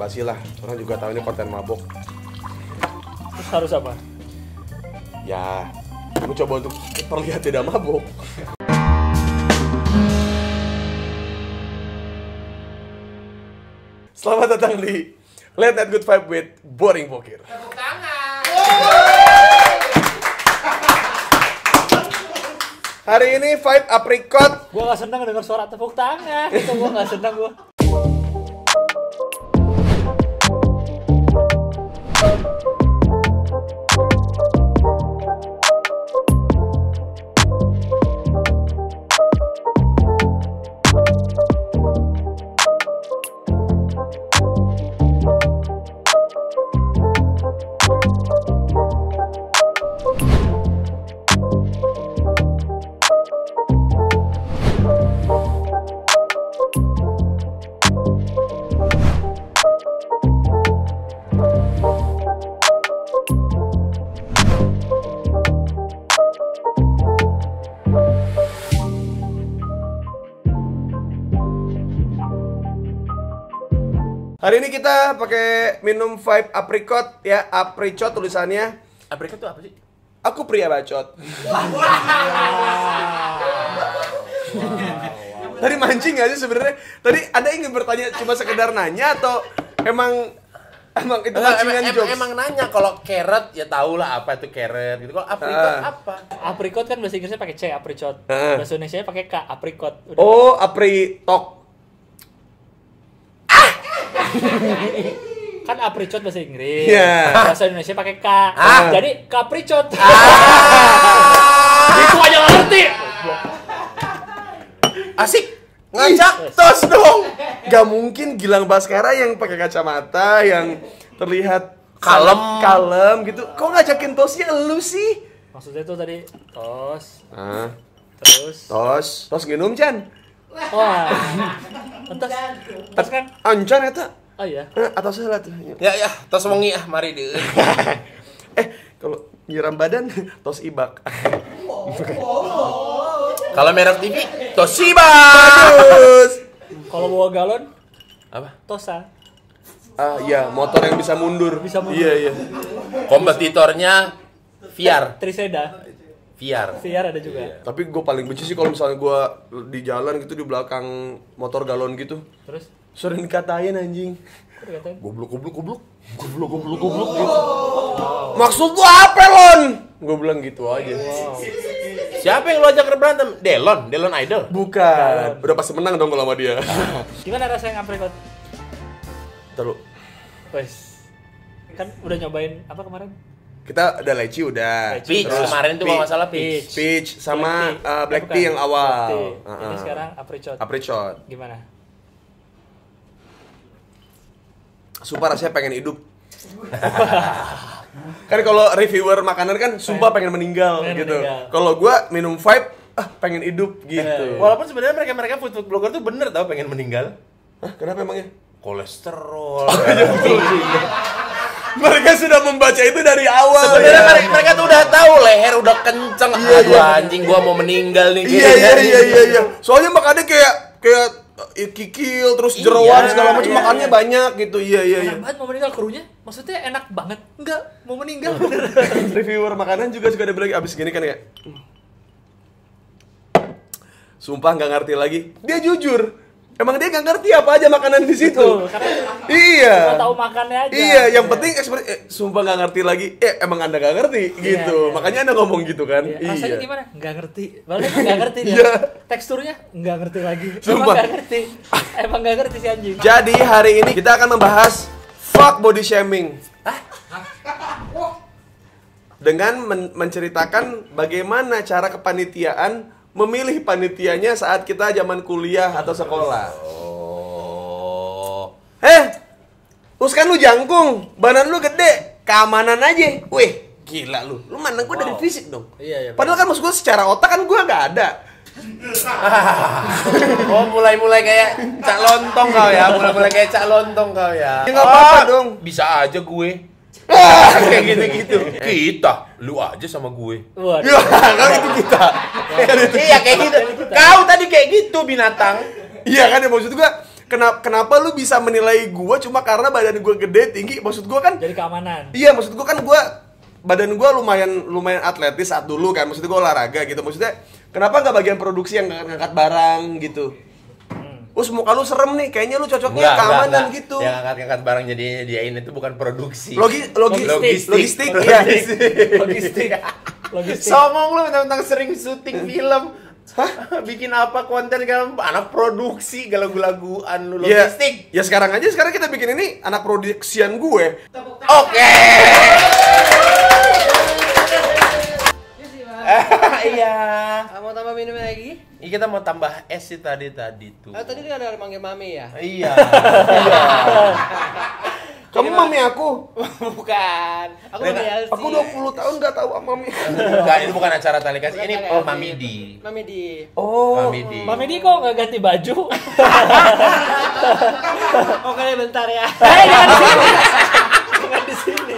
basa-basi lah. Orang juga tahu ini konten mabok. Terus harus apa? Ya, kamu coba untuk terlihat tidak mabok. Selamat datang di Late Night Good Vibe with Boring Bokir. Tepuk tangan. Hari ini vibe apricot. Gua gak seneng denger suara tepuk tangan. Itu gua gak seneng gua. Hari ini kita pakai minum vibe apricot ya, apricot tulisannya. Apricot itu apa sih? Aku pria bacot. Tadi mancing aja sebenarnya. Tadi Anda ingin bertanya cuma sekedar nanya atau emang itu mancingan jokes? Emang nanya kalau carrot ya tau lah apa itu carrot gitu. Kalau apricot apa? Apricot kan bahasa Inggrisnya pakai C, apricot. Bahasa Indonesianya pakai K, apricot. Udah. Oh, apritok. Kan apricot bahasa Inggris. Iya. Bahasa Indonesia pakai K. Jadi kapricot. Itu aja nggak ngerti. Asik. Ngajak tos dong. Gak mungkin Gilang Baskara yang pakai kacamata yang terlihat Kalem gitu. Kok ngajakin tosnya elu sih? Maksudnya tuh tadi tos, Ah, terus tos nginum Chan. wah. Tos kan? Ancan eta. Oh iya. Atau salah tuh. Ya, tos wengi mari deh. Kalau nyiram badan tos ibak. Kalau merek TV, Toshiba. Terus Kalau bawa galon, Apa? Tosa. iya, motor yang bisa mundur. Bisa mundur. Iya. Kompetitornya VR. Triseda. VR. VR ada juga. Tapi gue paling benci sih kalau misalnya gue di jalan gitu di belakang motor galon gitu. Terus Sering dikatain anjing. kok dikatain? Goblok gitu. Maksud lu apa, Lon? Gue bilang gitu aja. Siapa yang lu ajak berantem? Delon Idol. Bukan. Udah pasti menang dong kalau sama dia. Gimana rasanya apricot? Terus Wes. Kan udah nyobain apa kemarin? kita udah leci udah. Leci. Peach Terus kemarin tuh kalau masalah peach. Peach sama black Bukan. tea yang awal. Black tea. Ini sekarang apricot. Apricot. Gimana? Sumpah rasanya pengen hidup. Kan kalau reviewer makanan kan sumpah pengen meninggal Pengen gitu. meninggal. Kalau gua minum vibe pengen hidup gitu. Walaupun sebenarnya mereka food blogger tuh bener tau pengen meninggal. Hah, kenapa emangnya? Kolesterol. Mereka sudah membaca itu dari awal. Sebenarnya ya. mereka tuh udah tahu leher udah kenceng. Aduh anjing gua mau meninggal nih. Iya. Soalnya makannya kayak kikil terus jeroan segala macam makannya banyak gitu. Iya. Enak banget mau meninggal krunya. Maksudnya enak banget. Enggak, mau meninggal. Reviewer makanan juga suka ada bilang abis gini kan kayak sumpah nggak ngerti lagi. Dia jujur. Emang dia nggak ngerti apa aja makanan di situ. Betul, karena Iya. cuma tahu makannya aja. Iya, yang penting sumpah nggak ngerti lagi. Emang Anda nggak ngerti gitu. Iya. Makanya Anda ngomong gitu kan. Iya. Rasanya gimana? Nggak ngerti. Bahkan nggak ngerti dia. Iya. Teksturnya nggak ngerti lagi. Sumpah. Emang nggak ngerti. Emang nggak ngerti si anjing. Jadi hari ini kita akan membahas fuck body shaming. Dengan menceritakan bagaimana cara kepanitiaan memilih panitianya saat kita zaman kuliah atau sekolah. Oh. Uskan lu jangkung, badan lu gede, keamanan aja. Wih, gila lu. Lu mandang gua dari fisik dong. Iya. Padahal kan maksud gua secara otak kan gua nggak ada. Oh, mulai kayak cak lontong kau ya. Mulai kayak cak lontong kau ya. Ya nggak apa-apa dong. Bisa aja gue. Kayak gitu-gitu. Kita, lu aja sama gue. Waduh. Ya, kan itu kita. Iya kayak gitu. Kau tadi kayak gitu binatang. Iya kan ya maksud gua kenapa lu bisa menilai gua cuma karena badan gua gede, tinggi? Maksud gua kan Jadi keamanan. iya, maksud gua kan badan gua lumayan atletis saat dulu kan. Maksud gua olahraga gitu. Maksudnya kenapa nggak bagian produksi yang ngangkat barang gitu? Muka lu serem nih, kayaknya lu cocoknya keamanan gitu. Yang angkat-angkat barang jadinya diain itu bukan produksi. Logistik, iya. Logistik. Songong lu tentang sering syuting film. Hah? Bikin apa konten kan anak produksi lagu-laguan lu logistik. Ya sekarang kita bikin ini anak produksian gue. Oke. Iya. Mau tambah minum lagi? Iya, kita mau tambah es sih tadi tuh. Tadi dia ada manggil mami ya? Iya. Kamu mami aku? Bukan. Aku mami Elsie. Aku 20 tahun nggak tahu mami. Enggak, ini bukan acara tali kasih. Ini Bukan Mami Elsie. Di. Mami Di. Oh. Mami Di kok nggak ganti baju? Oh, kalian bentar ya. Nggak di sini.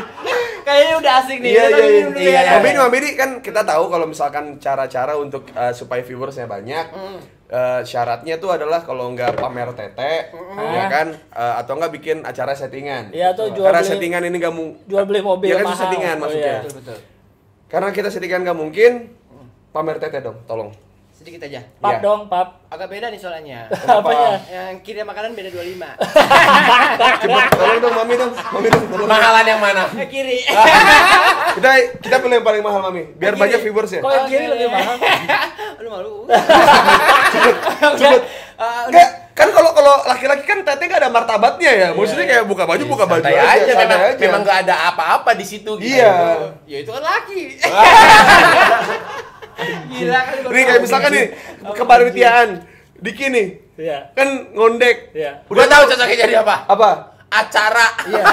Kayaknya udah asik nih. Iya. Kita minum dulu ya. Mami Di kan kita tahu kalau misalkan cara-cara untuk supaya viewersnya banyak. Syaratnya tuh adalah kalau nggak pamer tete, ya kan, atau nggak bikin acara settingan. Iya, atau jual Karena beli- settingan ini nggak mungkin. Jual beli mobil Ya kan mahal. settingan maksudnya. Iya. Betul. Karena kita settingan nggak mungkin, pamer tete dong, tolong. Sedikit aja. Pap Iya. dong, pap. Agak beda nih soalnya. Apanya? Yang kirim makanan beda 25. Coba tolong dong mami dong, tolong. Mahalan yang mana? Kiri. Kita pilih yang paling mahal mami, biar banyak viewers ya. Kok yang kiri lebih mahal? Aduh malu. Cepet. Enggak, kan kalau laki-laki kan tete nggak ada martabatnya ya. Maksudnya kayak buka baju Santai aja. aja, santai aja. memang nggak ada apa-apa di situ. Gitu. Iya. Ya itu kan laki. Gila kan. Nih kayak misalkan nih kepanitiaan Diki nih, Iya. kan ngondek. Iya. Udah tahu cocoknya jadi apa? Apa? Acara. Iya.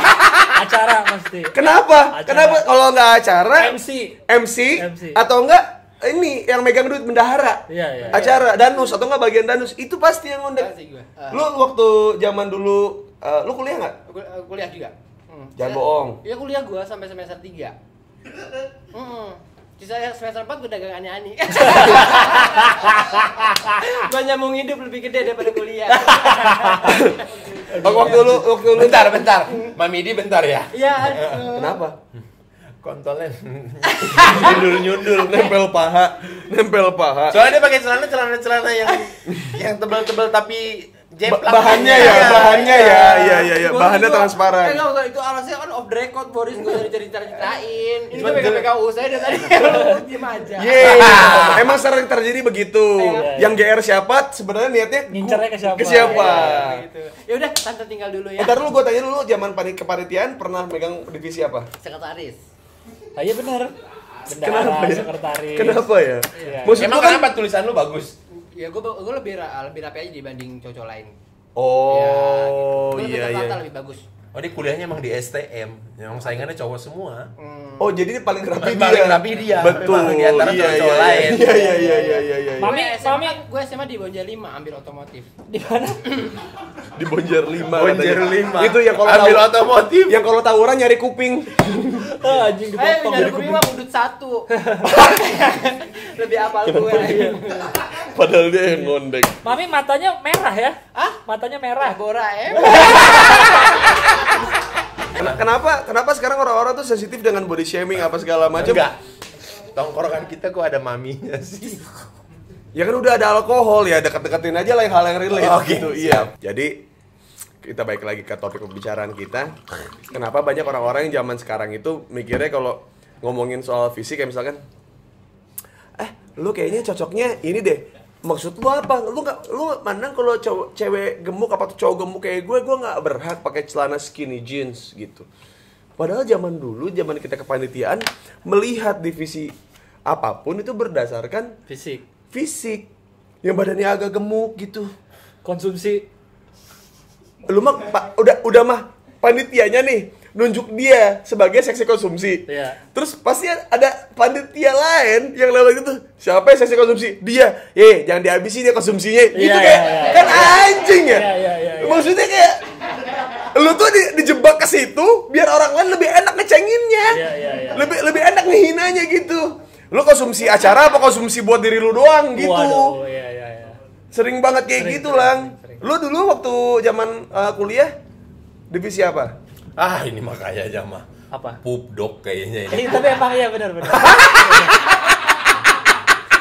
Acara pasti. Kenapa? Acara. Kenapa kalau nggak acara? MC. MC. Atau enggak ini yang megang duit bendahara. Iya. Acara danus atau enggak bagian danus itu pasti yang ngondek. Pasti gue. Lu waktu zaman dulu lu kuliah nggak? Kuliah juga. Jangan bohong. Iya kuliah gua sampai semester 3. Sisa semester 4 gue dagang aneh-aneh. Gua nyambung hidup lebih gede daripada kuliah. Waktu lu Bentar. Mami Di bentar ya. Iya. kenapa? Kontolnya Nyundul nempel paha. Soalnya dia pakai celana yang tebal-tebal tapi jeplak. Bahannya ya. Iya. Bahannya transparan. Enggak, itu alasnya kan off the record, Boris. Gak usah diceritain. Ini kan PKPKU saya dari tadi. Diem aja. Emang sering terjadi begitu. Yang GR siapa sebenarnya niatnya Ngincernya ke siapa? Gitu. Ya udah, tante tinggal dulu ya. Ntar dulu gue tanya dulu, zaman kepanitiaan pernah megang divisi apa? Sekretaris. Ah, iya benar. Kenapa ya? Sekretaris. Kenapa ya? Iya. Maksud Emang gua kan, kenapa tulisan lu bagus? Ya gue lebih rapi aja dibanding cowok lain. oh Gua lebih iya tertata, iya. lebih bagus. Oh, dia kuliahnya emang di STM. Yang saingannya cowok semua. Oh jadi ini paling rapi dia. Paling rapi dia. Betul. Memang di antara cowok-cowok lain. Iya. Mami, Gue SMA di Bonja 5 ambil otomotif. di mana? Di Bonjer 5 Bonjer katanya. 5. Itu yang kalau ambil tahu- otomotif. Yang kalau tawuran nyari kuping. Ah, anjing dipotong. Nyari kuping mah udut 1. Lebih apal gue. Padahal dia yang ngondek. Mami matanya merah ya? Hah? Matanya merah. Bora Kenapa sekarang orang-orang tuh sensitif dengan body shaming apa segala macam? Enggak. Tongkrongan kita kok ada maminya sih. Ya kan udah ada alkohol ya, deket-deketin aja lah yang hal yang relate Oke, gitu. Iya. Jadi kita balik lagi ke topik pembicaraan kita. Kenapa banyak orang-orang yang zaman sekarang itu mikirnya kalau ngomongin soal fisik kayak misalkan lu kayaknya cocoknya ini deh. Maksud lu apa? Lu mandang kalau cewek gemuk apa tuh cowok gemuk kayak gue nggak berhak pakai celana skinny jeans gitu. Padahal zaman dulu, zaman kita kepanitiaan melihat divisi apapun itu berdasarkan fisik yang badannya agak gemuk gitu. Konsumsi. Lu mah udah mah panitianya nih nunjuk dia sebagai seksi konsumsi. Iya. Terus pasti ada panitia lain yang lewat gitu. Siapa yang seksi konsumsi? Dia. Jangan dihabisin dia konsumsinya. Gitu kayak kan anjing ya. Iya. Maksudnya kayak lu tuh dijebak ke situ biar orang lain lebih enak ngecenginnya. Iya. Lebih enak ngehinanya gitu. Lu konsumsi acara apa konsumsi buat diri lu doang gitu. Waduh, iya. Sering banget kayak Sering, gitu, sering, Lang. sering. Lu dulu waktu zaman kuliah divisi apa? Ah, ini mah kayak aja mah. Apa? Pup dog kayaknya ini. Tapi emang iya benar.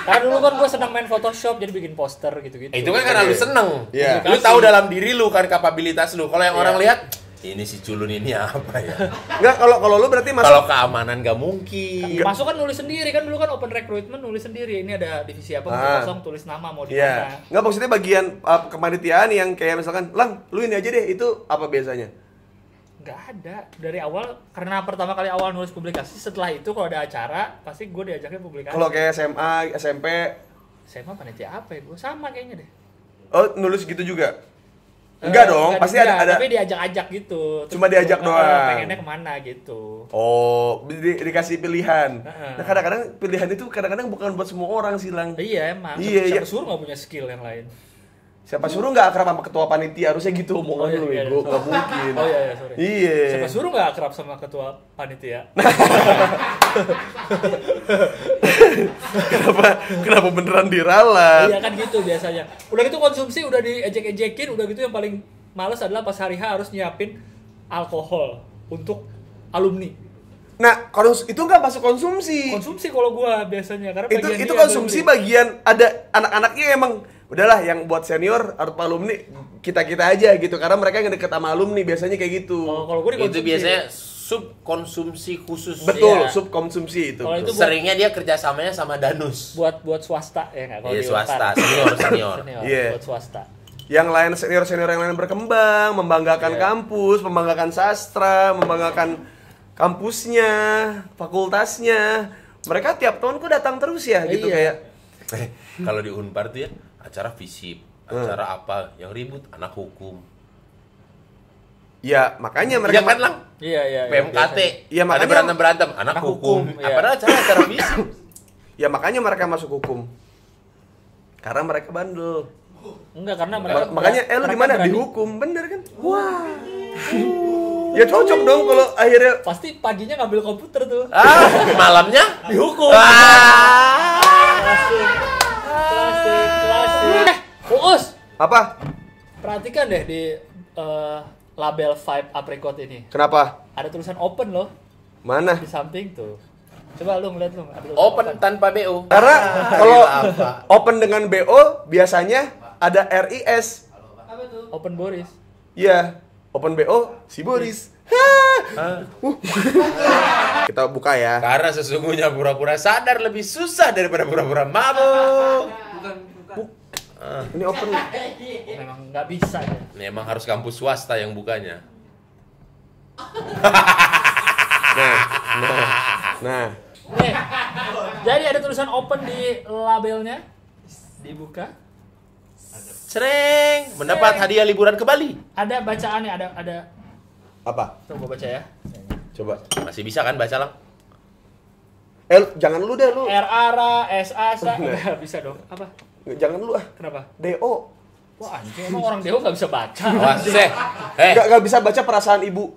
Karena dulu kan gue senang main Photoshop, jadi bikin poster gitu-gitu. Itu kan karena lu seneng. Iya. Lu tahu dalam diri lu kan kapabilitas lu. Kalau yang Iya. orang lihat, ini si culun ini apa ya? Enggak, kalau lu berarti masuk Kalau keamanan gak mungkin. Masuk kan nulis sendiri kan, dulu kan open recruitment nulis sendiri. Ini ada divisi apa, kosong, tulis nama mau di Iya. mana. Enggak, maksudnya bagian kepanitiaan yang kayak misalkan, Lang, lu ini aja deh, itu apa biasanya? Nggak ada dari awal, karena pertama kali awal nulis publikasi. Setelah itu kalau ada acara pasti gue diajakin publikasi. Kalau kayak SMA, SMP, saya mah panitia apa ya, gue sama kayaknya deh. oh nulis gitu juga? Enggak dong, Enggak, pasti ada. tapi diajak-ajak gitu. Cuma diajak doang. Pengennya kemana gitu. Oh, dikasih pilihan. Heeh. Nah, kadang-kadang pilihan itu kadang-kadang bukan buat semua orang sih, Lang. Iya emang. Iya, Siapa iya. suruh nggak punya skill yang lain. Siapa suruh nggak akrab sama ketua panitia, harusnya gitu omongan lu, iya, Bego. sorry. Nggak mungkin. Oh iya, sorry. Iya. Siapa suruh nggak akrab sama ketua panitia? Kenapa beneran diralat? Iya kan gitu biasanya. Udah gitu konsumsi udah diejek-ejekin, udah gitu yang paling males adalah pas hari H harus nyiapin alkohol untuk alumni. Nah, kalau itu nggak masuk konsumsi. Konsumsi kalau gua biasanya karena Itu bagian dia konsumsi beli. bagian ada anak-anaknya emang udahlah yang buat senior atau alumni kita aja gitu karena mereka yang deket sama alumni biasanya kayak gitu. Oh, kalau gua Itu dikonsumsi. biasanya sub konsumsi khusus. Betul, iya. subkonsumsi itu. Kalau itu Seringnya dia kerjasamanya sama Danus. buat swasta ya nggak? Kalau Iya di swasta, Unpad. senior. Senior, Iya. buat swasta. Yang lain senior-senior yang lain berkembang, membanggakan Iya. kampus, membanggakan sastra, membanggakan kampusnya, fakultasnya. Mereka tiap tahun kok datang terus ya gitu Iya. kayak. Kalau di Unpar tuh ya acara FISIP, acara apa yang ribut anak hukum. Ya, makanya mereka Iya kan Lang? Iya, iya. PMKT. Iya, Ada makanya- berantem anak Anak hukum. hukum, iya. Apa acara FISIP? Ya makanya mereka masuk hukum. Karena mereka bandel. Enggak, karena mereka Makanya lu mereka di mana? berani. Dihukum, bener kan? Wah. Ya cocok dong kalau akhirnya Pasti paginya ngambil komputer tuh. Malamnya Dihukum. Ah. Klasik. Uus, apa? perhatikan deh di label Vibe Apricot ini. Kenapa? Ada tulisan open loh Mana? di samping tuh. Coba lu ngeliat lu. ada tulisan Open tanpa BO. Karena kalau apa? open dengan BO biasanya ada RIS. Apa tuh? Open Boris. Iya, open BO si Boris. Kita buka ya. Karena sesungguhnya pura-pura sadar lebih susah daripada pura-pura mabuk. Ini open. Memang nggak bisa ya. Ini emang harus kampus swasta yang bukanya. Nah, Nih, jadi ada tulisan open di labelnya. Dibuka. Sering mendapat hadiah liburan ke Bali. Ada bacaannya, ada. apa? Coba baca ya. Coba. Masih bisa kan baca Lang? Jangan lu deh lu. RA SA nggak bisa dong. Apa? Jangan lu ah. Kenapa? DO. Wah anjing, emang orang Dewa nggak bisa baca. Wah, Nggak bisa baca perasaan ibu.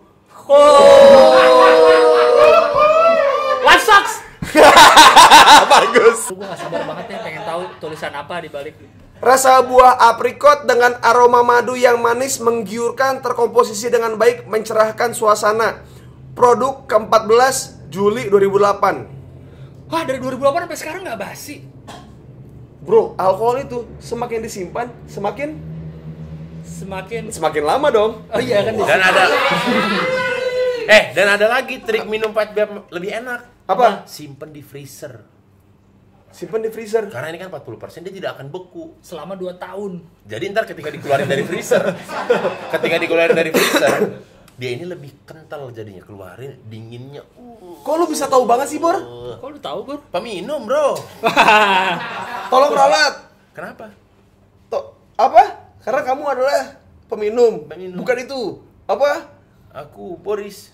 Life sucks. Bagus. Gue nggak sabar banget nih pengen tahu tulisan apa di balik. Rasa buah aprikot dengan aroma madu yang manis menggiurkan, terkomposisi dengan baik, mencerahkan suasana. Produk ke-14 Juli 2008. Wah dari 2008 sampai sekarang nggak basi. Bro, alkohol itu semakin disimpan, semakin Semakin lama dong. oh iya kan. Dan ada dan ada lagi trik minum pahit biar lebih enak. Apa? Simpen di freezer. Simpan di freezer. Karena ini kan 40% dia tidak akan beku. Selama 2 tahun. Jadi ntar ketika dikeluarin dari freezer, dia ini lebih kental jadinya, keluarin dinginnya. Kok lu bisa tahu banget sih, Bor? Kok lu tahu Bor? Peminum, Bro. Tolong ralat. Kenapa? Apa? Karena kamu adalah peminum. Peminum. Bukan itu. Apa? Aku Boris.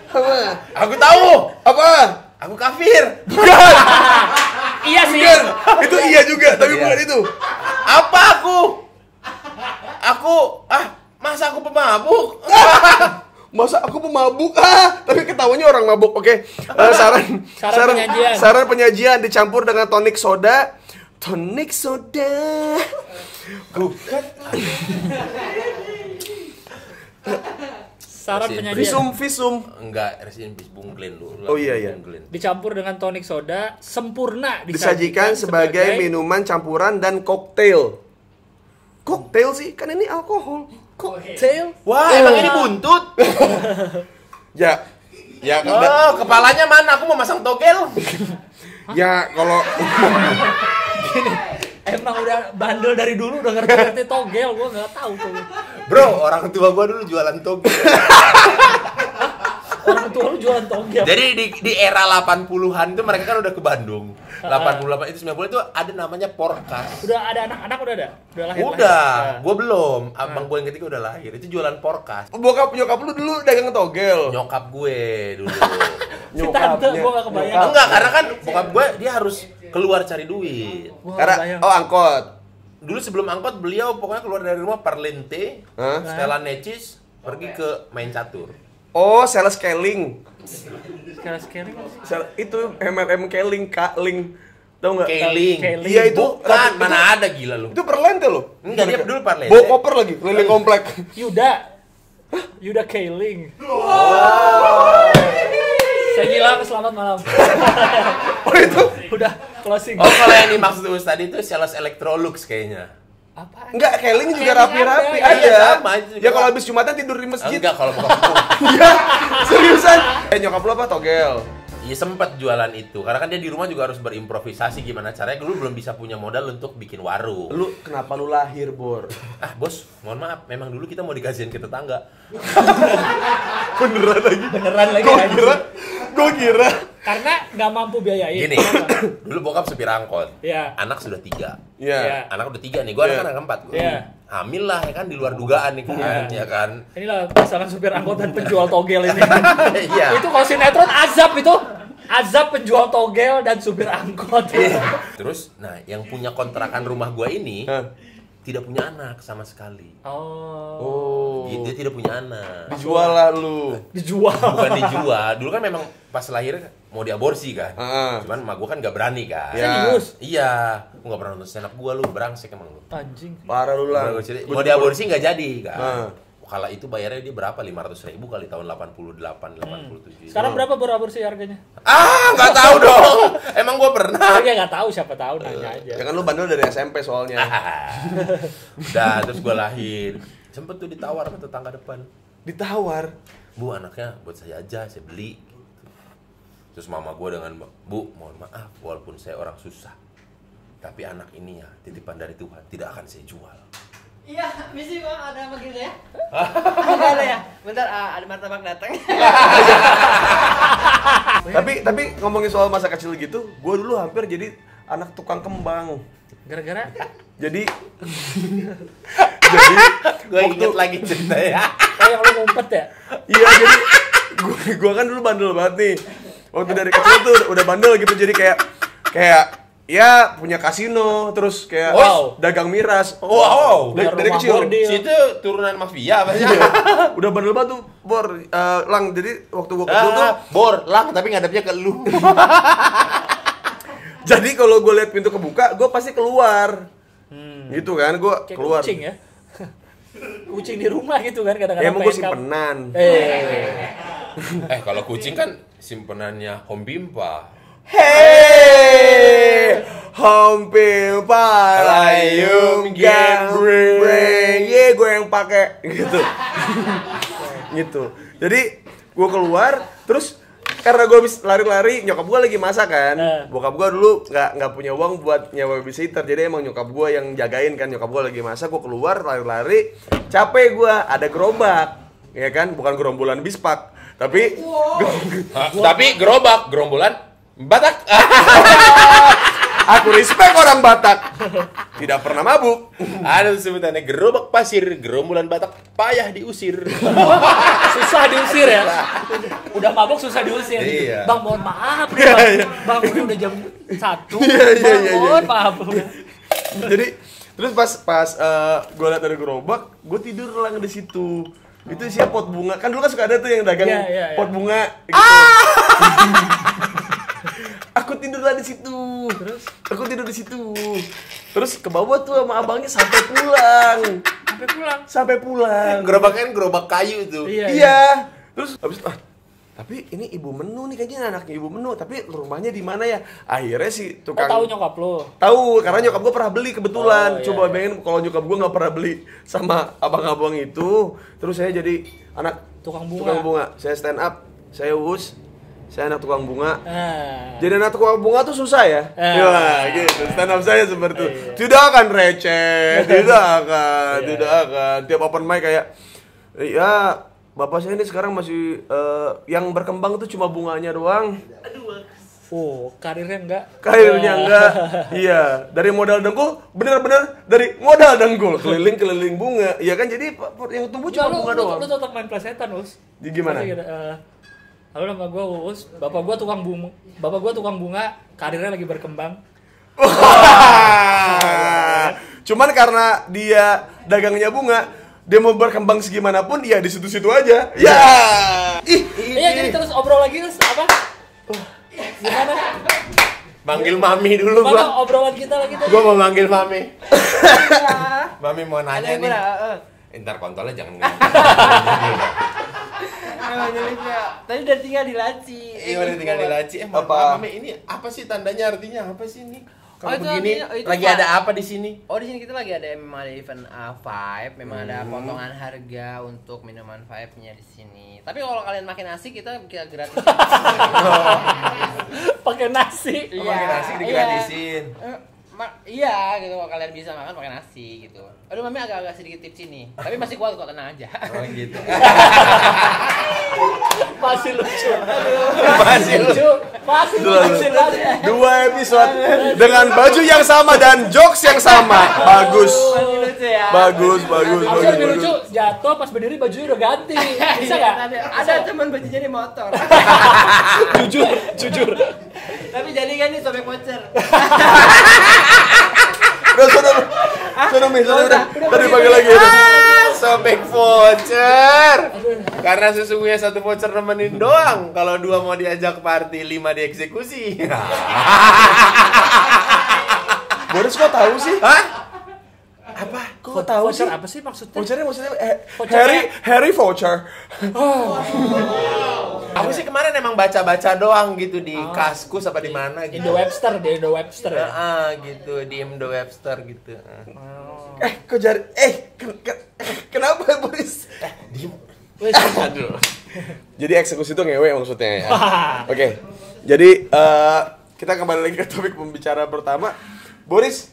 Apa? Aku tahu. Apa? Aku kafir. Iya sih. Bukan. Itu iya juga, tapi Iya. bukan itu. Apa aku? Masa aku pemabuk? Masa aku pemabuk? Tapi ketawanya orang mabuk. Oke. Saran Saran penyajian. Saran penyajian dicampur dengan tonik soda. tonic soda. Bukan. Saran penyajian Visum. Enggak, resin bis Bung Glenn lu. Oh, iya. Bung Glenn. dicampur dengan tonic soda sempurna Disajikan sebagai minuman campuran dan koktail. Koktail sih, kan ini alkohol. koktail. Wah, emang ini buntut? Ya kan. Oh, kepalanya mana? Aku mau masang togel. Ya kalau Emang udah bandel dari dulu udah ngerti togel, gua nggak tahu tuh. Bro, orang tua gua dulu jualan togel. Orang tua lu jualan togel. Jadi di era 80-an itu mereka kan udah ke Bandung. 88 itu 90 itu ada namanya Porkas. Udah ada anak-anak udah ada? Udah lahir? Udah, gua belum. Abang gua yang ketiga udah lahir. Itu jualan Porkas. bokap nyokap lu dulu dagang togel. Nyokap gue dulu. Si tante gua nggak kebayang. Enggak, karena kan bokap gue dia harus keluar cari duit. Wah, Karena kebayang. angkot. Dulu sebelum angkot beliau pokoknya keluar dari rumah Parlente, Hah? setelan necis, pergi ke main catur. Oh, sales keling. Sekali-sekali Itu MLM keling, Kling. Tahu enggak? Keling. Keling. Iya itu. Bukan, mana ada gila lu. Itu perlente loh. Enggak, dia dulu Parlente. Bawa koper lagi, keliling komplek. Yuda Keiling. Saya Gilang, selamat malam. Oh itu. Udah closing. Oh, kalau yang dimaksud tadi itu sales Electrolux kayaknya. Apa? Enggak, keling juga Keling rapi-rapi ada. ada. Iya, sama aja juga. Ya kalau habis Jumatan tidur di masjid. Enggak, kalau bokap gue. Iya, seriusan. Nyokap lu apa togel? Iya sempet jualan itu, karena kan dia di rumah juga harus berimprovisasi gimana caranya. Dulu belum bisa punya modal untuk bikin warung. Lu kenapa lu lahir, Bor? Ah bos, mohon maaf, memang dulu kita mau dikasihin ke tetangga. Beneran lagi. Beneran lagi. Gua kira. Karena nggak mampu biayain. Gini, Kenapa? dulu bokap supir angkot, Iya. anak sudah 3. Iya. Iya. Anak udah 3 nih, gue Iya. anak 4 gue. Iya. Hamil lah ya kan, di luar dugaan nih kan, ya kan. Inilah pasangan supir angkot dan penjual togel ini. Iya. Itu kalau sinetron azab itu. Azab penjual togel dan supir angkot. Terus, nah yang punya kontrakan rumah gue ini Hah? tidak punya anak sama sekali. Oh. Dia tidak punya anak. Dijual lah lu. Dijual. Bukan dijual. Dulu kan memang pas lahir mau diaborsi kan. Heeh. Cuman emak gue kan gak berani kan. Ya. Serius? Iya, gue gak pernah nonton stand up gue, lu brengsek emang lu. Anjing. Parah lu lah. Mau diaborsi gak jadi kan. Heeh. Kalau itu bayarnya dia berapa? 500.000 kali tahun 88, 87. Sekarang berapa beraborsi harganya? Ah, nggak tahu dong. Emang gue pernah. Saya nggak tahu, siapa tahu nanya aja. Ya kan lu bandel dari SMP soalnya. Udah, terus gue lahir. Sempet tuh ditawar sama tetangga depan. Ditawar. Bu, anaknya buat saya aja, saya beli. Terus mama gue dengan, Bu, mohon maaf, walaupun saya orang susah, tapi anak ini ya titipan dari Tuhan, tidak akan saya jual. Iya, misi bang, ada manggil saya? Enggak ada ya? Bentar, ada martabak datang. Tapi ngomongin soal masa kecil gitu, gue dulu hampir jadi anak tukang kembang. Gara-gara Jadi Gue inget lagi cerita ya. yang lu ngumpet ya? iya jadi gue kan dulu bandel banget nih. Waktu dari kecil tuh udah bandel gitu, jadi kayak ya punya kasino, terus kayak Wow. dagang miras. Wow. Dari Rumah kecil. bordil. Situ turunan mafia apa sih? Udah bandel banget tuh, Bor. Lang, jadi waktu gue kecil tuh Bor, lang tapi ngadepnya ke lu. jadi kalau gue lihat pintu kebuka, gue pasti keluar. Gitu kan, gue Kayak keluar. kucing ya? Kucing di rumah gitu kan kadang-kadang. Ya emang gue pengen simpenan. Kalau kucing kan simpenannya Home Bimpa. Hey, hampir palayum gambreng, ye gue yang pakai gitu, gitu. Jadi gue keluar, terus karena gue habis lari-lari, nyokap gue lagi masak kan, bokap gue dulu nggak punya uang buat nyewa babysitter, jadi emang nyokap gue yang jagain kan, nyokap gue lagi masak, gue keluar lari-lari, capek gue, ada gerobak, ya kan, bukan gerombolan bispak, tapi Tapi gerombolan Batak. aku respect orang Batak, tidak pernah mabuk. Ada sebutannya gerobak pasir, gerombolan Batak payah diusir. Susah diusir ya? Udah mabok susah diusir. Iya. Bang, mohon maaf nih bang. Bang, ini udah jam 1. Iya. Mohon maaf. Jadi terus pas gue liat ada gerobak, gue tidur lang di situ. Itu isinya pot bunga. Kan dulu kan suka ada tuh yang dagang Iya. pot bunga gitu. Aku tidurlah di situ. Aku tidur di situ. Terus ke bawah tuh sama abangnya sampai pulang. Sampai pulang. Gerobaknya kan gerobak kayu itu. Iya. Terus habis itu, tapi ini ibu menu nih, kayaknya anaknya ibu menu, tapi rumahnya di mana ya? Akhirnya si tukang tahu nyokap lo? Tahu, karena nyokap gue pernah beli kebetulan. Oh, iya, Coba bayangin kalau nyokap gue nggak pernah beli sama abang-abang itu, terus saya jadi anak Tukang bunga. Saya stand up, saya Uus, saya anak tukang bunga. Nah. Jadi anak tukang bunga tuh susah ya? Ya, gitu. Stand up saya seperti itu. Iya. Tidak akan receh, tidak akan. Tiap open mic kayak, ya bapak saya ini sekarang masih yang berkembang tuh cuma bunganya doang. Karirnya enggak. Iya, dari modal dengkul, bener-bener dari modal dengkul, keliling-keliling bunga. Iya kan, jadi yang tumbuh cuma bunga doang. Lu tetap main plesetan, Us. Gimana? Halo, nama gue Us. Bapak gue tukang bunga, karirnya lagi berkembang. Cuman karena dia dagangnya bunga, dia mau berkembang segimanapun, ya di situ-situ aja. Ya. Iya, jadi terus obrol lagi, Us. Apa? Gimana? Manggil mami dulu Mana gua. obrolan kita lagi tadi? Gua mau manggil mami. Mami mau nanya nih. Ntar kontolnya jangan Tadi udah tinggal di laci. Iya udah tinggal di laci. Apa? Maaf, mami ini apa sih tandanya, artinya apa sih ini? Kalau itu begini artinya- itu lagi Pak. ada apa di sini? Oh, di sini kita lagi memang ada event Vibe, memang ada potongan harga untuk minuman Vibe-nya di sini. Tapi kalau kalian makin asik kita gratis. Pakai nasi. Pakai nasi digratisin. Iya gitu, kalau kalian bisa makan pakai nasi gitu. Aduh, mami agak-agak sedikit tips ini. Tapi masih kuat kok, tenang aja. Oh gitu. Masih lucu. Masih lucu. Masih lucu. 2 episode dengan baju yang sama dan jokes yang sama. Bagus. Masih lucu ya. Bagus. Harusnya lebih lucu, jatuh pas berdiri bajunya udah ganti. Bisa nggak? Ada teman bajunya di motor. Jujur. Tapi jadi kan nih sobek voucher. Udah, Tadi pagi lagi ya. Sobek voucher. Karena sesungguhnya 1 voucher nemenin doang. Kalau 2 mau diajak party, 5 dieksekusi. Boris kok tahu sih? Hah? Apa? Kok tahu sih? Voucher apa sih maksudnya? Vouchernya Vouchernya- Harry voucher. Aku sih kemarin emang baca-baca doang gitu di Kaskus apa di mana gitu. Indo Webster ya. Gitu di Indo Webster gitu. Kok jari kenapa Boris? Diem. Aduh. Jadi eksekusi itu ngewe maksudnya ya. Oke. Jadi kita kembali lagi ke topik pembicara pertama. Boris.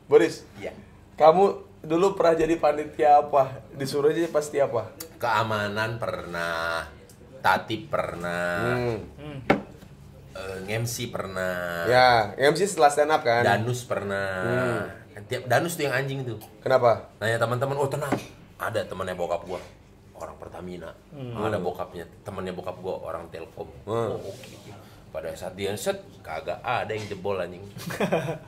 Boris. Iya. Kamu dulu pernah jadi panitia apa? Disuruh aja pasti apa? Keamanan pernah, tatip pernah, MC pernah, Ya, MC setelah stand up kan? danus pernah. Tiap danus tuh yang anjing tuh. Kenapa? Nanya teman-teman, oh tenang, ada temannya bokap gua orang Pertamina, ada temannya bokap gua orang Telkom. Oh oke. Pada saat dia set, kagak ada yang jebol anjing.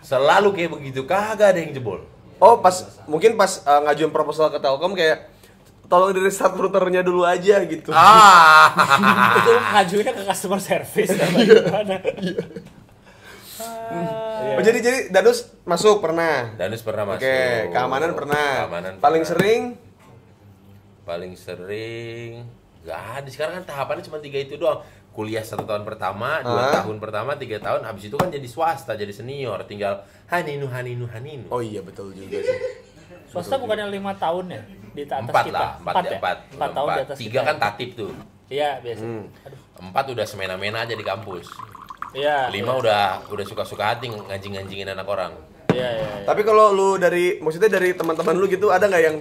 Selalu kayak begitu, kagak ada yang jebol. Oh, mungkin pas ngajuin proposal ke Telkom kayak tolong di restart routernya dulu aja gitu. Itu ngajuinnya ke customer service apa gimana? Oh, jadi Danus masuk pernah. Danus pernah masuk. Oke, keamanan pernah. Keamanan Paling pernah. sering Gak ada, sekarang kan tahapannya cuma 3 itu doang. Kuliah 1 tahun pertama, 2 tahun pertama, 3 tahun, habis itu kan jadi swasta, jadi senior, tinggal haninu. Oh iya betul juga sih. Swasta bukannya 5 tahun ya di atas 4 kita? lah, 4 tahun di atas 3 kita. kan tatip tuh. Iya, biasa. 4 udah semena-mena aja di kampus. Iya. 5 udah suka-suka hati nganjing-nganjingin anak orang. Iya. Tapi kalau lu maksudnya dari teman-teman lu gitu ada nggak yang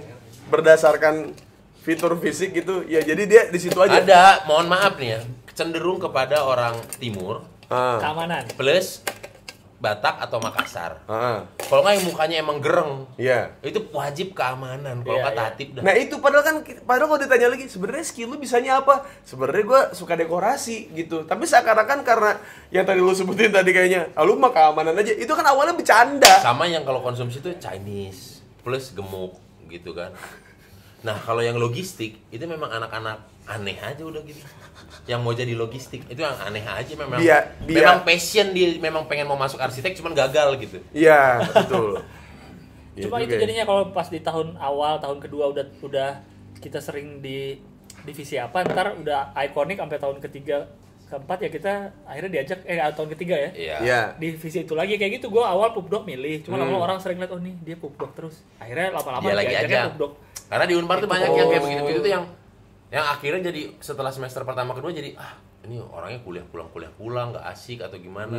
berdasarkan fitur fisik gitu? Ya jadi dia di situ aja. Ada, mohon maaf nih ya, cenderung kepada orang timur Keamanan. plus Batak atau Makassar. Kalau nggak yang mukanya emang gereng, iya. itu wajib keamanan. Kalau nggak tatip dah. Nah itu padahal kalau ditanya lagi sebenarnya skill lu bisanya apa? Sebenarnya gue suka dekorasi gitu. Tapi seakan-akan karena yang tadi lu sebutin tadi kayaknya, lu mah keamanan aja. Itu kan awalnya bercanda. Sama yang kalau konsumsi itu Chinese plus gemuk gitu kan. Nah, kalau yang logistik itu memang anak-anak aneh aja udah gitu. Yang mau jadi logistik itu yang aneh aja memang. Memang passion dia, memang pengen mau masuk arsitek cuman gagal gitu. Iya, betul. Cuma itu jadinya kalau pas di tahun awal, tahun kedua udah kita sering di divisi apa, ntar udah ikonik sampai tahun ketiga, keempat ya kita akhirnya diajak tahun ketiga ya. Iya. Divisi itu lagi kayak gitu. Gue awal pubdoc milih, cuma lama-lama orang sering lihat oh nih dia pubdoc terus. Akhirnya lama-lama Dia lagi diajaknya aja. pubdoc. Karena di Unpar tuh banyak yang kayak begitu-begitu tuh yang akhirnya jadi setelah semester pertama kedua jadi ini orangnya kuliah pulang nggak asik atau gimana.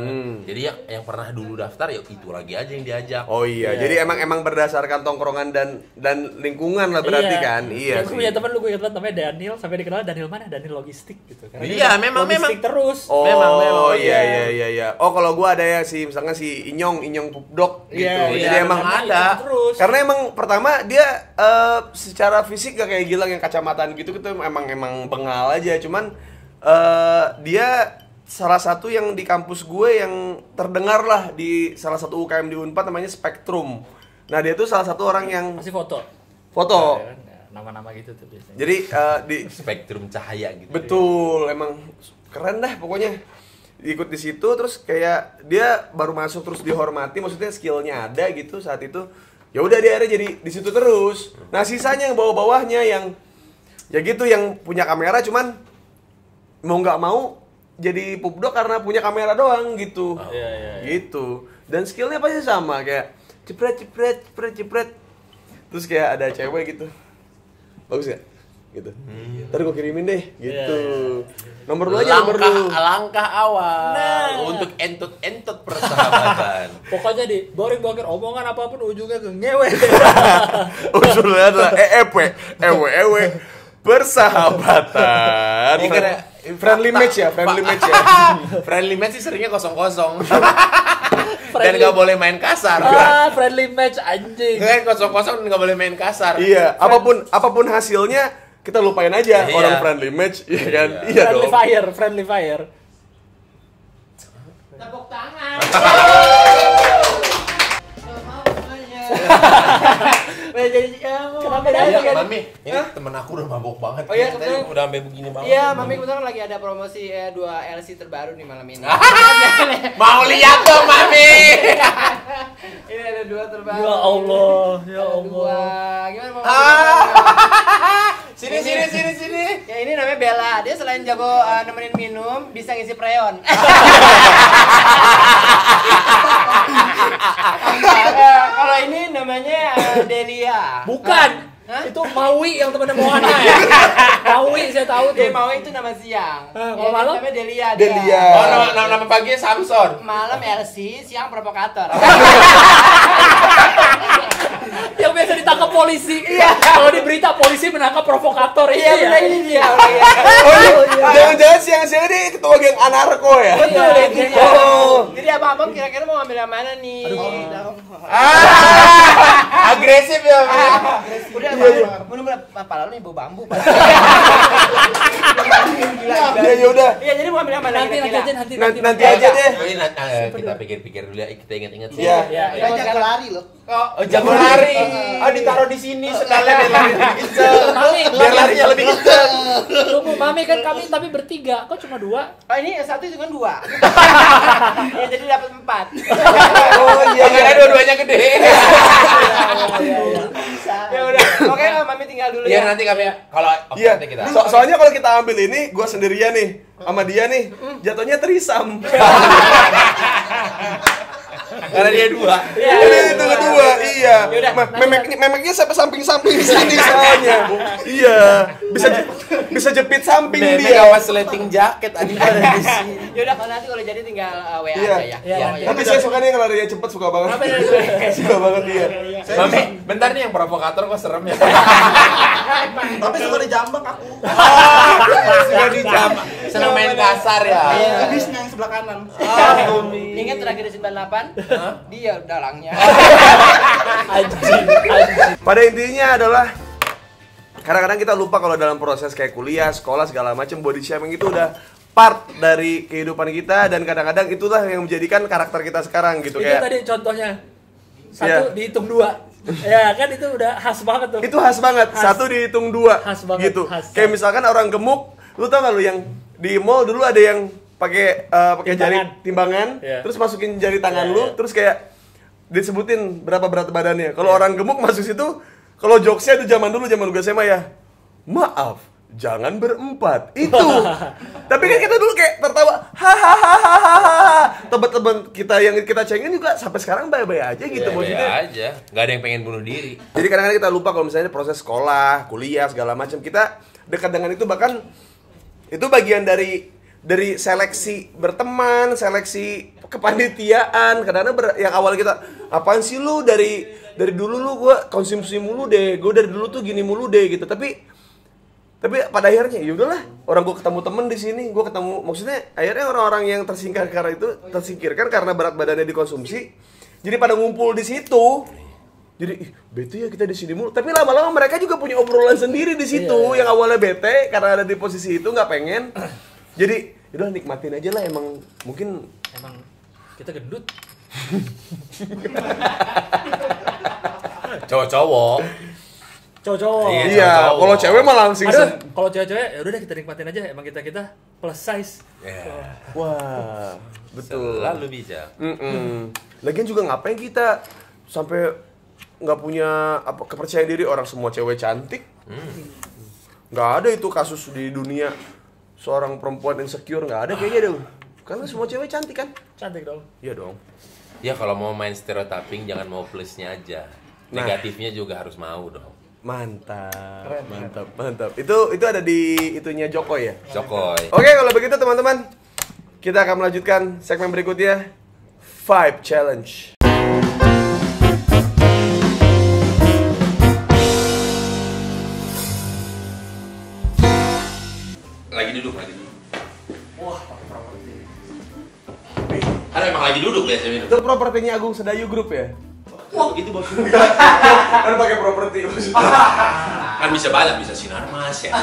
Jadi yang pernah dulu daftar ya itu lagi aja yang diajak. Oh iya, jadi emang berdasarkan tongkrongan dan lingkungan lah berarti kan. Iya Gue sih. punya teman gue ingat banget namanya Daniel, sampai dikenal Daniel mana? Daniel logistik gitu. Karena Iya, dia memang logistik terus. Oh Memang, iya. Oh kalau gua ada ya sih, misalkan si Inyong Pupdok gitu. Iya, Jadi emang ada. terus. karena emang pertama dia secara fisik gak kayak Gilang yang kacamataan gitu emang bengal aja. Cuman dia salah satu yang di kampus gue yang terdengar lah di salah satu UKM di Unpad namanya Spektrum. Nah dia tuh salah satu orang yang Masih foto. foto. Nama-nama gitu tuh biasanya. Jadi di Spektrum cahaya gitu. betul emang keren dah pokoknya. Ikut di situ terus kayak dia baru masuk terus dihormati, maksudnya skillnya ada gitu saat itu. Ya udah dia akhirnya jadi di situ terus. Nah sisanya yang bawah-bawahnya yang ya gitu yang punya kamera cuman mau nggak mau jadi pubdoc karena punya kamera doang gitu. Iya. Gitu. Dan skillnya pasti sama kayak cepret. Terus kayak ada cewek gitu. Bagus gak? Gitu. Ntar gue kirimin deh gitu. Nomor 2 aja nomor 2. Langkah awal untuk entut persahabatan. Pokoknya di boring omongan apapun ujungnya ke ngewe. Usulnya adalah ewe persahabatan. Friendly match ya. Friendly match sih seringnya kosong-kosong. Dan nggak boleh main kasar. Friendly match anjing. Kan kosong-kosong nggak boleh main kasar. Iya, apapun hasilnya kita lupain aja. Iya. Orang friendly match, iya kan? Iya. Iya dong. Friendly fire. Tepuk tangan. Kenapa Iya, Mami, ini temen aku udah mabok banget. Oh iya, Tadi kebetulan. udah sampai begini banget. Iya, Mami kebetulan lagi ada promosi 2 LC terbaru nih malam ini. Mau lihat dong, Mami. Ini ada 2 terbaru. Ya Allah. Ada 2. Gimana mau? Sini. Ya ini namanya Bella. Dia selain jago nemenin minum, bisa ngisi preon. Kalau ini namanya Delia. Bukan. Hah? Itu Maui yang temennya Moana ya. Maui saya tahu tuh. Dia mau itu nama siang. Kalau malam? Namanya Delia. Delia. Oh, nama paginya Samson. Malam LC, siang provokator. Yang biasa ditangkap polisi. Iya. Kalau di berita polisi menangkap provokator Iya, itu ya. benar, ini dia. Oh iya, jangan-jangan siang-siang ini ketua geng anarko ya? Betul, Iya, itu iya. dia. Oh. Jadi abang-abang kira-kira mau ambil yang mana nih? Agresif ya, Mami. Udah, bener-bener pala lu nih bau bambu. Ya udah. Iya, jadi mau ambil yang mana Nanti kira-kira? aja Nanti aja deh. Ini kita pikir-pikir dulu ya, kita ingat-ingat sih. Iya. Ya, Kita jago lari loh. Oh, jago lari. Ditaruh di sini sendalnya biar lari lebih kenceng. Mami, Biar larinya lebih kenceng. Tunggu, Mami kan kami tapi bertiga. Kok cuma 2? Oh, ini yang satu cuma 2. Ya, jadi dapat 4. Oh iya. Karena dua-duanya gede. Ya udah, oke Mami tinggal dulu Iya, ya. nanti kami kalau Iya. nanti kita. Soalnya kalau kita ambil ini, gua sendirian nih sama dia nih, jatuhnya trisam. Karena dia 2. Ini itu kedua, iya. Yaudah, Memeknya sampai samping-samping sini soalnya. Iya. Bisa jepit samping Memek dia. sama sleting jaket ada di sini. Ya udah, kalau nanti kalau jadi tinggal WA Iya. aja ya. Iya, Iya. Tapi saya suka nih kalau dia cepet, suka banget. Suka banget dia. Mami, bentar nih yang provokator kok serem ya. Tapi suka dijambak aku. Sudah dijambak. Senang main kasar ya. Habisnya yang sebelah kanan. Ingat terakhir di 98? Dia dalangnya. Anjing. Pada intinya adalah kadang-kadang kita lupa kalau dalam proses kayak kuliah, sekolah segala macam body shaming itu udah part dari kehidupan kita dan kadang-kadang itulah yang menjadikan karakter kita sekarang gitu Itu kayak tadi contohnya. 1 Iya. dihitung 2. Ya kan itu udah khas banget tuh. Itu khas banget. Khas. Satu dihitung dua. Khas banget, Gitu. khas. Kayak misalkan orang gemuk, lu tau gak lu yang di mall dulu ada yang pakai jari timbangan, Iya. terus masukin jari tangan Iya, lu, iya. terus kayak disebutin berapa berat badannya. Kalau orang gemuk masuk situ, kalau jokesnya itu zaman dulu gue SMA ya. Maaf, jangan berempat. Itu. Tapi kan kita dulu kayak tertawa, hahaha. Teman-teman kita yang kita cengin juga sampai sekarang baik-baik aja gitu Ya, maksudnya. aja. Nggak ada yang pengen bunuh diri. Jadi kadang-kadang kita lupa kalau misalnya proses sekolah, kuliah, segala macam. Kita dekat dengan itu, bahkan itu bagian dari seleksi berteman, seleksi kepanitiaan. Kadang-kadang yang awal kita, apaan sih lu dari dulu lu gua konsumsi mulu deh. Gua dari dulu tuh gini mulu deh gitu. Tapi pada akhirnya ya udahlah, orang gue ketemu temen di sini, gue ketemu, maksudnya akhirnya orang-orang yang tersingkirkan karena berat badannya dikonsumsi, jadi pada ngumpul di situ. Jadi bete ya kita di sini mulu, tapi lama-lama mereka juga punya obrolan sendiri di situ. Iya. Yang awalnya bete karena ada di posisi itu nggak pengen, jadi udah nikmatin aja lah. Emang mungkin Emang kita gendut. Cowok-cowok. Cowok-cowok. Iya. iya, cowok. kalau cewek malah langsung Aduh, kalau cewek-cewek ya udah deh kita nikmatin aja. Emang kita plus size. Ya, wah, betul. selalu bisa. Lagian juga ngapain kita sampai nggak punya kepercayaan diri, orang semua cewek cantik. Nggak ada itu kasus di dunia seorang perempuan insecure, nggak ada kayaknya dong. Karena semua cewek cantik kan? Cantik dong. Iya dong. Ya kalau mau main stereotyping jangan mau plusnya aja. Nah. Negatifnya juga harus mau dong. Mantap, Keren, mantap. Itu ada di itunya Jokowi ya. Jokoy. Oke, kalau begitu teman-teman, kita akan melanjutkan segmen berikutnya, Vibe Challenge. Lagi duduk. Wah, ada emang lagi duduk biasanya. Itu propertinya Agung Sedayu Group ya? Wah, begitu bos. Kan pakai properti maksudnya. Kan bisa banyak, bisa sinar mas ya.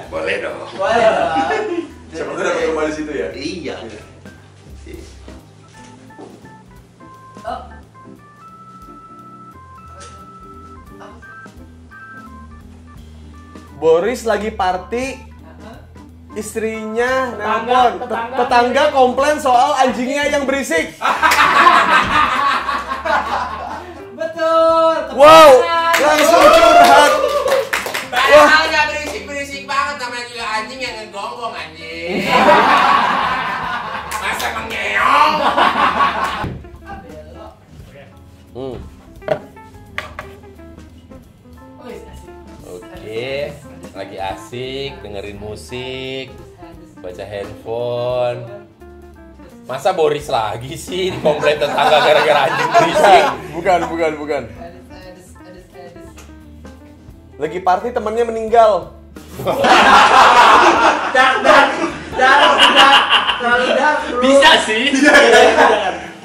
Boleh dong. Siapa tuh dapat rumah di situ ya? Iya. Boris lagi party, istrinya Tetangga, nelpon. tetangga. Tetangga komplain soal anjingnya yang berisik. Betul. Wow, langsung curhat. Wah. Nggak berisik banget, namanya juga anjing yang ngegonggong anjing. Masa mengeong. Oke, lagi asik dengerin musik, baca handphone. Masa Boris lagi sih komplain tetangga gara-gara anjing berisik? Bukan. Lagi party temannya meninggal. Bisa sih.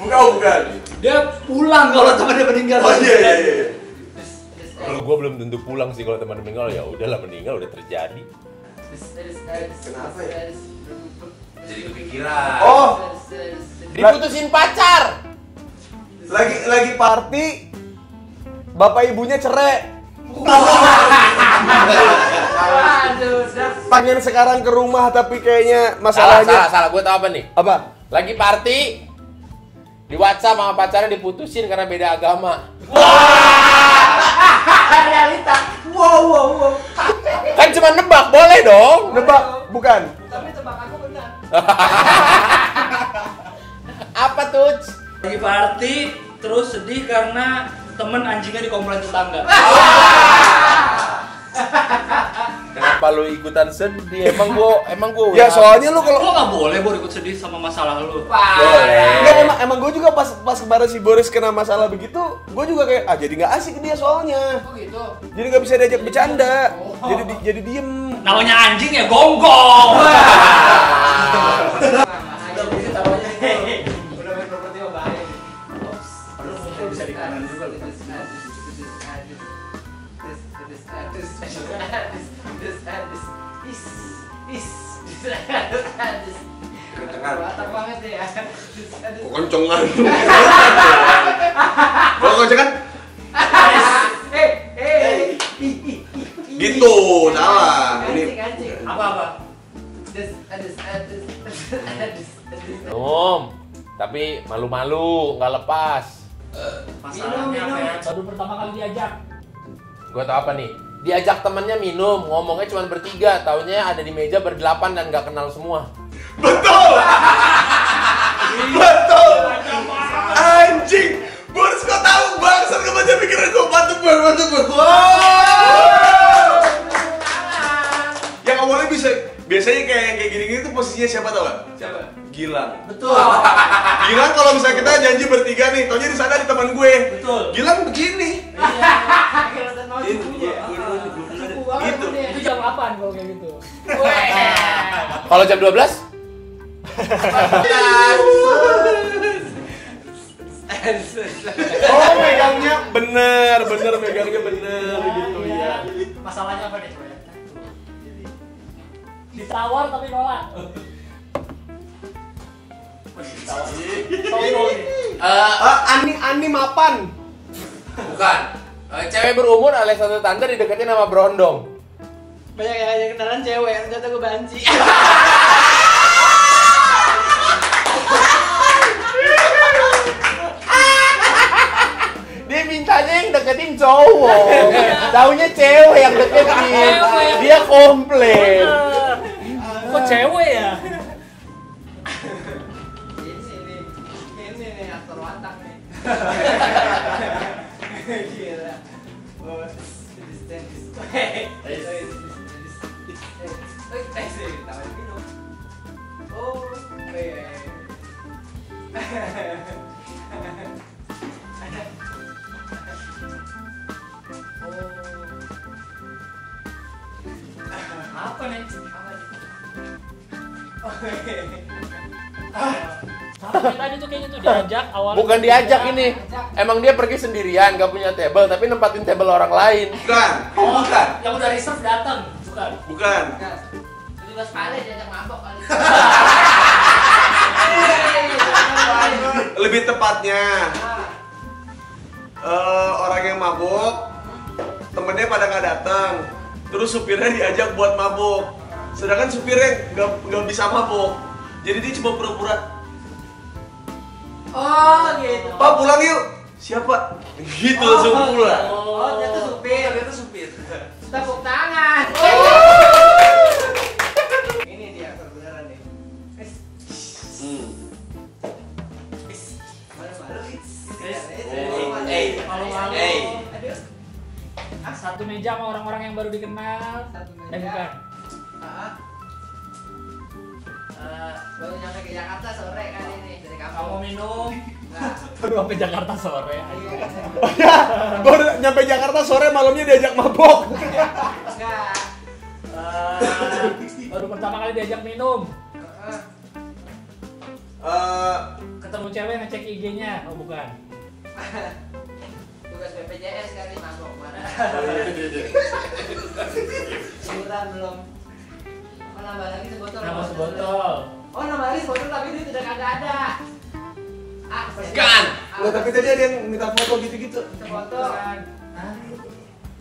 Bukan. Dia pulang kalau temannya meninggal. Oh iya. Kalau gue belum tentu pulang sih kalau teman meninggal, ya udahlah, meninggal udah terjadi. Kenapa ya? Jadi kepikiran. Oh, Diputusin pacar. lagi party, bapak ibunya cerai. Pengen sekarang ke rumah tapi kayaknya masalahnya. Salah. Gue tau apa nih? Apa? Lagi party, di WhatsApp sama pacarnya diputusin karena beda agama. Realita. Wow. Kan cuma nebak, boleh dong. Nebak, bukan. Tapi tebakanku benar. Apa tuh? Lagi party, terus sedih karena temen anjingnya dikomplain tetangga. Kenapa lu ikutan sedih? Emang gua Ya soalnya lu kalau Lo nggak boleh ikut sedih sama masalah lu. boleh. Nggak, emang gue juga pas kemarin si Boris kena masalah begitu, gue juga kayak jadi nggak asik dia soalnya. Oh gitu. Jadi nggak bisa diajak bercanda. Jadi diem. Namanya anjing ya gonggong. Udah begitu taruhnya. Udah main properti mah bahaya. Padahal bisa di kanan juga loh. Mantap banget ya. Kencengan. Kalau kencengan Gitu, salah. Ini Kancing. Apa? Adus. Tapi malu-malu, nggak lepas. Masalahnya apa ya? Baru pertama kali diajak. Gua tau apa nih? Diajak temennya minum, ngomongnya cuma bertiga, taunya ada di meja berdelapan dan nggak kenal semua. betul. Betul. Anjing. Boris kok tahu bangsat gak baca pikiran gue. Batuk. Yang awalnya biasanya kayak gini-gini tuh posisinya siapa tau gak? Siapa? Gilang. Betul. Gilang kalau misalnya kita janji bertiga nih, taunya di sana di teman gue. Betul. Gilang begini. Gitu. Itu jam 8 kalau kayak gitu. Kalau jam 12? Oh, megangnya bener megangnya bener gitu ya. Masalahnya apa nih? Ditawar tapi nolak. Ani mapan. Bukan. Cewek berumur alias satu tante dideketin sama berondong. Banyak yang ngajak kenalan cewek, ternyata gue banci. Dia mintanya yang deketin cowok. Taunya cewek yang deketin. Dia komplain. Kok cewek ya? Ini nih aktor watak nih. Gila. Apa nih? Tadi tuh kayaknya tuh diajak awalnya. Bukan diajak ini. Emang dia pergi sendirian, gak punya table, tapi nempatin table orang lain. Bukan. Bukan. Yang udah reserve datang, bukan? Bukan. Jadi pas kali diajak mabok kali. Lebih tepatnya orang yang mabuk, temennya pada nggak datang, terus supirnya diajak buat mabuk, sedangkan supirnya nggak bisa mabuk, jadi dia cuma pura-pura. Oh gitu. Pak pulang yuk. Siapa? Gitu langsung pulang. Oh dia tuh supir. Tepuk tangan. Ini dia kebenaran nih. Malu-malu. Satu meja sama orang-orang yang baru dikenal. Bukan. Baru nyampe ke Jakarta sore kali ini dari Kamu kampung. minum. Nah, Baru sampai Jakarta sore. Oh ya, baru nyampe Jakarta sore malamnya diajak mabok. enggak. Baru pertama kali diajak minum. Ketemu cewek ngecek IG-nya. Oh bukan. Tugas BPJS kali mabok mana? Iuran belum. Oh, nambah lagi sebotol. Nama sebotol. Oh, nambah lagi sebotol tapi duit udah kagak ada. Kan? Loh, tapi tadi ada yang minta foto gitu-gitu. Foto.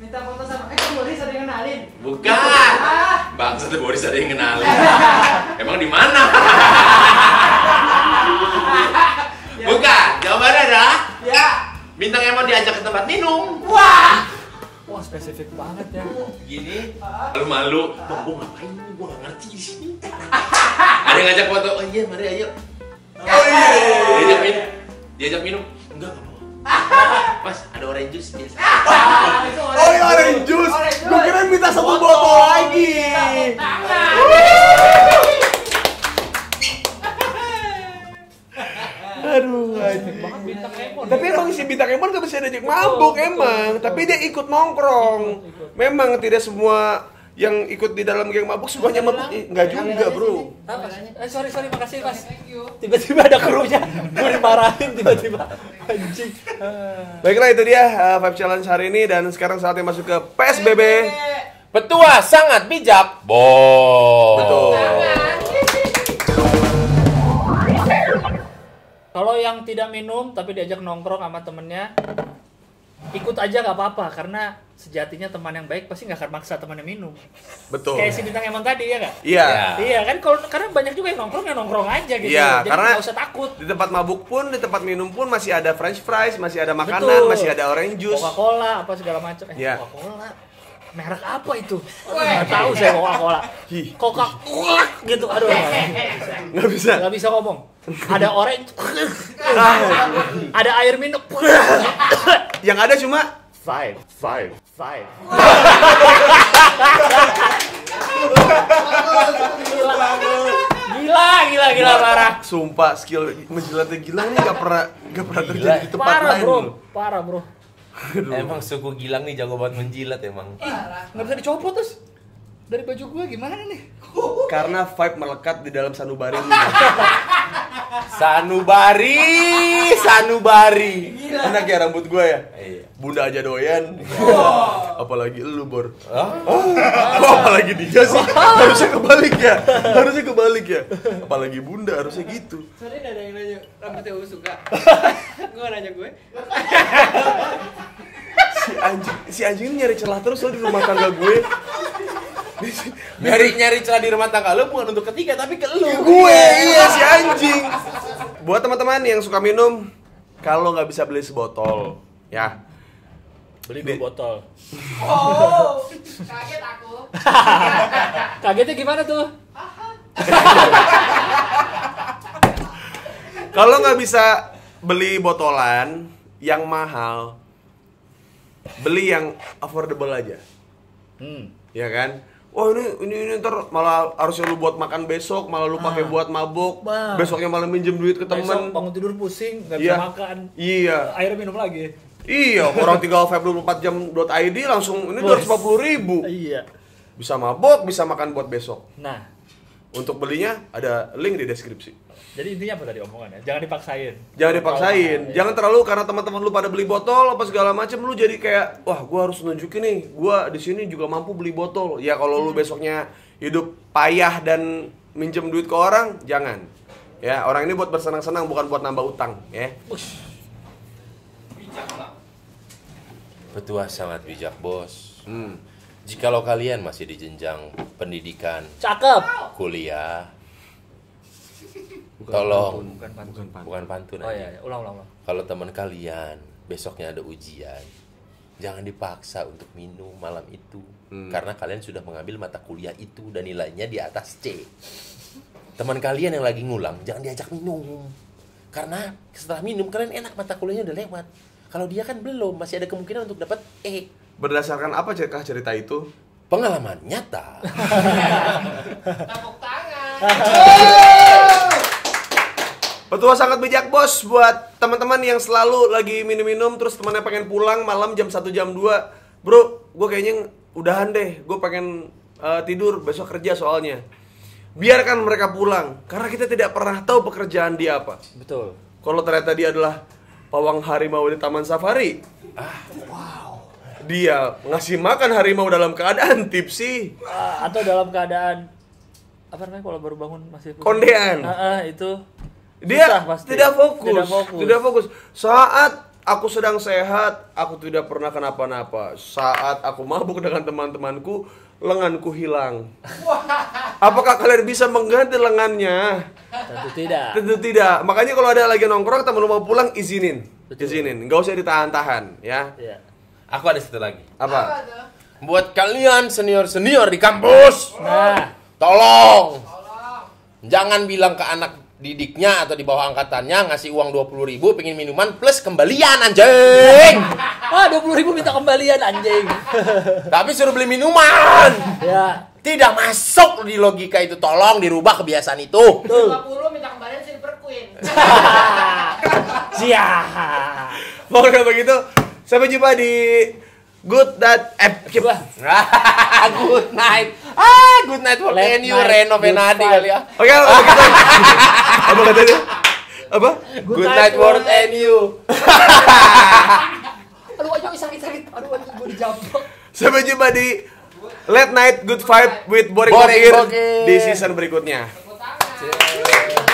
Minta foto sama kamu Boris ada yang kenalin? Bukan. Bangsa tuh Boris ada yang kenalin. Emang di mana? Bukan. Jawabannya adalah Ya. bintang Emon diajak ke tempat minum. Wah. Wah spesifik banget ya. Gini, malu-malu. Bang, gua ngapain nih? Gua gak ngerti di sini. Ada yang ngajak foto. Oh iya, mari ayo. Oh iya. Diajak minum. Enggak mau. Mas, ada orange juice biasa. Oh iya, orange juice. Gue kira minta satu botol lagi. Aduh, anjing. Banget bintang Emon. Tapi emang si bintang Emon gak bisa diajak mabuk emang. Tapi dia ikut nongkrong. Memang tidak semua yang ikut di dalam geng mabuk semuanya mabuk. Enggak juga, bro. Apa? Sorry makasih Mas. Tiba-tiba ada krunya. Gue dimarahin tiba-tiba. Anjing. Baiklah, itu dia Vibe Challenge hari ini. Dan sekarang saatnya masuk ke PSBB. Petua sangat bijak. Betul. Kalau yang tidak minum tapi diajak nongkrong sama temennya, ikut aja nggak apa-apa karena sejatinya teman yang baik pasti nggak akan maksa temannya minum. Betul. Kayak si bintang Emon tadi ya nggak? Iya. Iya kan karena banyak juga yang nongkrong aja gitu. Iya, Jadi karena nggak usah takut. di tempat mabuk pun, di tempat minum pun masih ada French fries, masih ada makanan, Betul. masih ada orange juice. Coca-Cola apa segala macam. Iya. Coca-Cola. Merek apa itu? Nggak tahu saya Coca-Cola. Coca-Cola gitu. Aduh. Nggak bisa. Nggak bisa ngomong. Ada orange. Ada air minum. Yang ada cuma Five. Gila parah. sumpah skill menjilatnya Gilang nih nggak pernah terjadi di tempat Parah lain. bro, loh. parah bro. Emang suku Gilang nih jago banget menjilat emang. Nggak bisa dicopot terus. Dari baju gua gimana nih? Karena vibe melekat di dalam sanubari lu. Sanubari. Enak ya rambut gua ya. Iya. Bunda aja doyan. Apalagi lu, Bor. Apalagi dia sih. Harusnya kebalik ya. Apalagi Bunda harusnya gitu. Sorry ada yang nanya rambutnya suka. Gue nanya gue. Si anjing ini nyari celah terus lo di rumah tangga gue. Nyari celah di rumah tangga lu bukan untuk ketiga tapi ke lu. Gue iya si anjing. Buat teman-teman yang suka minum, kalau nggak bisa beli sebotol, ya Beli 2 botol. Oh, kaget aku. Kagetnya gimana tuh? kalau nggak bisa beli botolan yang mahal, beli yang affordable aja, ya kan? Oh ini ntar malah harusnya lu buat makan besok, malah lu pakai buat mabuk, Bang. besoknya malah minjem duit ke Besok temen. bangun tidur pusing, nggak Iya. bisa makan. Iya. Akhirnya minum lagi. Iya, orang tinggal vape 24jam.id langsung ini 250.000. Iya. Bisa mabok, bisa makan buat besok. Nah, Untuk belinya ada link di deskripsi. jadi intinya apa tadi omongannya? Jangan dipaksain. Jangan dipaksain, jangan terlalu karena teman-teman lu pada beli botol apa segala macem lu jadi kayak wah gua harus nunjukin nih, gua di sini juga mampu beli botol. Ya kalau lu besoknya hidup payah dan minjem duit ke orang, jangan. Ya, orang ini buat bersenang-senang bukan buat nambah utang, ya. Petua sangat bijak, Bos. Jikalau kalian masih di jenjang pendidikan, Cakep. kuliah, tolong Bukan pantun. bukan pantun Oh aja. iya, ulang. Kalau teman kalian besoknya ada ujian, jangan dipaksa untuk minum malam itu. Karena kalian sudah mengambil mata kuliah itu dan nilainya di atas C. Teman kalian yang lagi ngulang, jangan diajak minum. Karena setelah minum kalian enak, mata kuliahnya udah lewat. Kalau dia kan belum, masih ada kemungkinan untuk dapat E. Berdasarkan apa cerita itu? Pengalaman nyata. Tepuk tangan. Petua sangat bijak bos buat teman-teman yang selalu lagi minum-minum terus temannya pengen pulang malam jam 1 jam 2. Bro, gue kayaknya udahan deh, gue pengen tidur, besok kerja soalnya. Biarkan mereka pulang, karena kita tidak pernah tahu pekerjaan dia apa. Betul. Kalau ternyata dia adalah pawang harimau di taman safari, dia ngasih makan harimau dalam keadaan tipsi, Atau dalam keadaan apa namanya kalau baru bangun masih kondean. Itu Dia susah pasti. tidak fokus. Tidak fokus. Saat aku sedang sehat, aku tidak pernah kenapa-napa. Saat aku mabuk dengan teman-temanku, lenganku hilang. Apakah kalian bisa mengganti lengannya? Tentu tidak. Tentu tidak. Makanya kalau ada lagi nongkrong, teman lu mau pulang, izinin. Betul. Izinin. Nggak usah ditahan-tahan, ya. Iya. Aku ada satu lagi. Apa? Buat kalian senior-senior di kampus, Nah, tolong jangan bilang ke anak didiknya atau di bawah angkatannya ngasih uang 20.000 pengen minuman plus kembalian anjing. 20.000 minta kembalian anjing. Tapi suruh beli minuman. Ya. Tidak masuk di logika itu. Tolong dirubah kebiasaan itu. Tuh. 50 minta kembalian Silver Queen. Siap. Pokoknya begitu. Sampai jumpa di Good That Coba. Good night. Good night for Late you night, Reno good Benadi fight. kali ya. Oke, kalau begitu. Apa katanya? Apa? Good night world and you. Aduh, sakit. Aduh, gue dijambak. Sampai jumpa di Late Night Good Vibe with Boring Boring Bokir Bokir. di season berikutnya. Tepuk tangan.